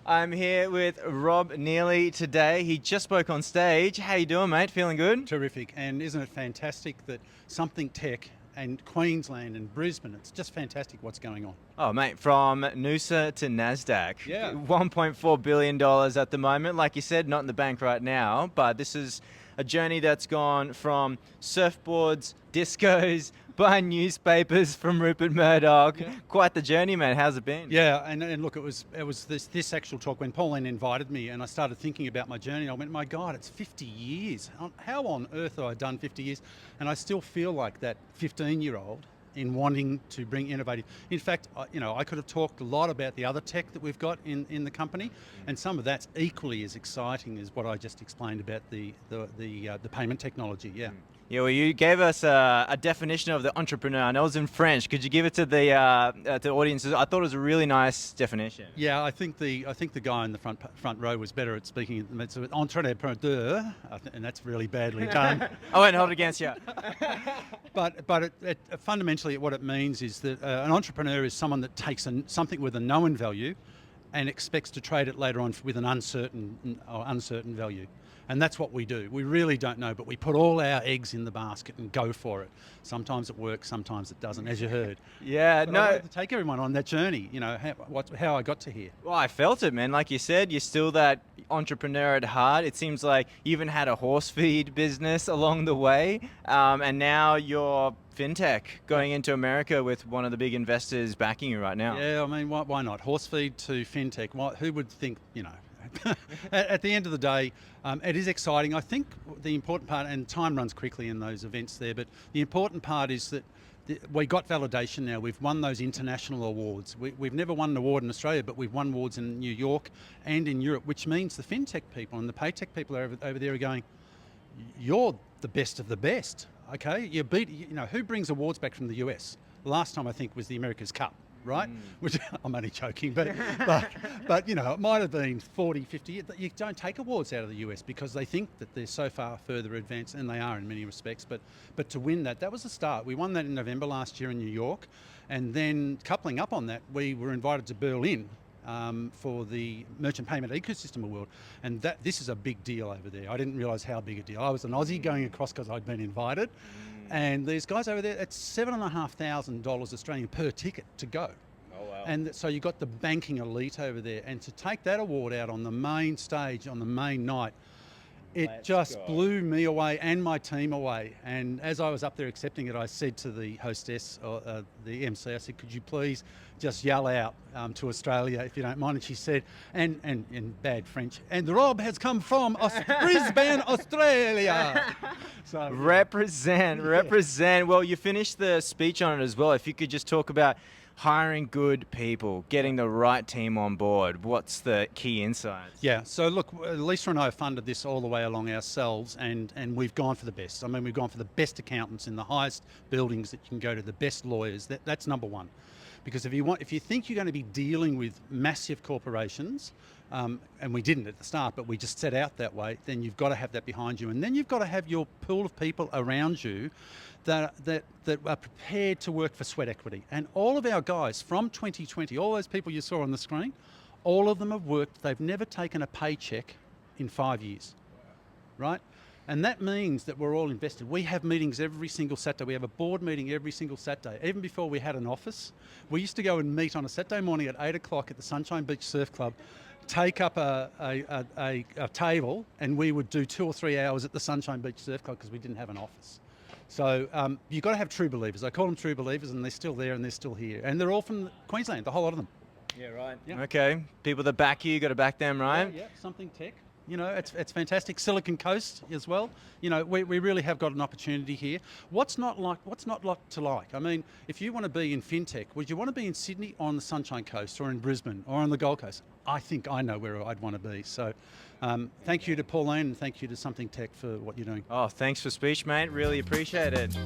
I'm here with Rob Neely today. He just spoke on stage. How you doing, mate? Feeling good? Terrific. And isn't it fantastic that something tech and Queensland and Brisbane, it's just fantastic what's going on. Oh, mate, from Noosa to NASDAQ. Yeah. $1.4 billion at the moment. Like you said, not in the bank right now, but this is a journey that's gone from surfboards, discos, buying newspapers from Rupert Murdoch. Yeah. Quite the journey, man. How's it been? Yeah, and look, it was this actual talk when Pauline invited me and I started thinking about my journey. I went, my God, it's 50 years. How on earth have I done 50 years? And I still feel like that 15-year-old in wanting to bring innovative. In fact, I could have talked a lot about the other tech that we've got in the company, and some of that's equally as exciting as what I just explained about the payment technology. Yeah. Yeah, well, you gave us a definition of the entrepreneur. I know it was in French. Could you give it to the audiences? I thought it was a really nice definition. Yeah, I think the guy in the front row was better at speaking. It's an entrepreneur, and that's really badly done. I won't hold it against you. But it fundamentally, what it means is that an entrepreneur is someone that takes something with a known value and expects to trade it later on with an uncertain value. And that's what we do. We really don't know, but we put all our eggs in the basket and go for it. Sometimes it works, sometimes it doesn't, as you heard. Yeah, but no. I'd like to take everyone on that journey, how I got to here. Well, I felt it, man. Like you said, you're still that entrepreneur at heart. It seems like you even had a horse feed business along the way, and now you're FinTech going into America with one of the big investors backing you right now. Yeah, I mean, why not? Horse feed to FinTech. Who would think, at the end of the day, it is exciting. I think the important part, and time runs quickly in those events there, but the important part is that we got validation now. We've won those international awards. We've never won an award in Australia, but we've won awards in New York and in Europe, which means the FinTech people and the paycheck people over there are going, you're the best of the best, okay? You beat, who brings awards back from the US? Last time I think was the America's Cup. Right? Which I'm only joking, but it might have been 40, 50 years. You don't take awards out of the US because they think that they're so far further advanced, and they are in many respects, but to win that was the start. We won that in November last year in New York, and then coupling up on that, we were invited to Berlin for the Merchant Payment Ecosystem Award, and this is a big deal over there. I didn't realise how big a deal. I was an Aussie going across because I'd been invited. And these guys over there, it's $7,500 Australian per ticket to go. Oh, wow. And so you got the banking elite over there. And to take that award out on the main stage, on the main night, it just blew me away and my team away. And as I was up there accepting it, I said to the hostess, or the MC, I said, could you please just yell out to Australia, if you don't mind? And she said, and in bad French, and Rob has come from Brisbane, Australia. So, represent. Well, you finished the speech on it as well. If you could just talk about hiring good people, getting the right team on board. What's the key insights? Yeah, so look, Lisa and I have funded this all the way along ourselves, and we've gone for the best. I mean, we've gone for the best accountants in the highest buildings that you can go to, the best lawyers. That's number one. Because if you think you're going to be dealing with massive corporations, and we didn't at the start, but we just set out that way, then you've got to have that behind you. And then you've got to have your pool of people around you that are prepared to work for sweat equity. And all of our guys from 2020, all those people you saw on the screen, all of them have worked. They've never taken a paycheck in 5 years, right? And that means that we're all invested. We have meetings every single Saturday. We have a board meeting every single Saturday. Even before we had an office, we used to go and meet on a Saturday morning at 8 o'clock at the Sunshine Beach Surf Club, take up a table, and we would do 2 or 3 hours at the Sunshine Beach Surf Club because we didn't have an office. So you've got to have true believers. I call them true believers, and they're still there and they're still here. And they're all from Queensland, the whole lot of them. Yeah, right. Yeah. Okay, people that back you got to back them, right? Yeah, something tech. It's fantastic. Silicon Coast as well. We really have got an opportunity here. What's not to like? I mean, if you want to be in FinTech, would you want to be in Sydney or on the Sunshine Coast or in Brisbane or on the Gold Coast? I think I know where I'd want to be. So thank you to Pauline and thank you to Something Tech for what you're doing. Oh, thanks for speech, mate. Really appreciate it.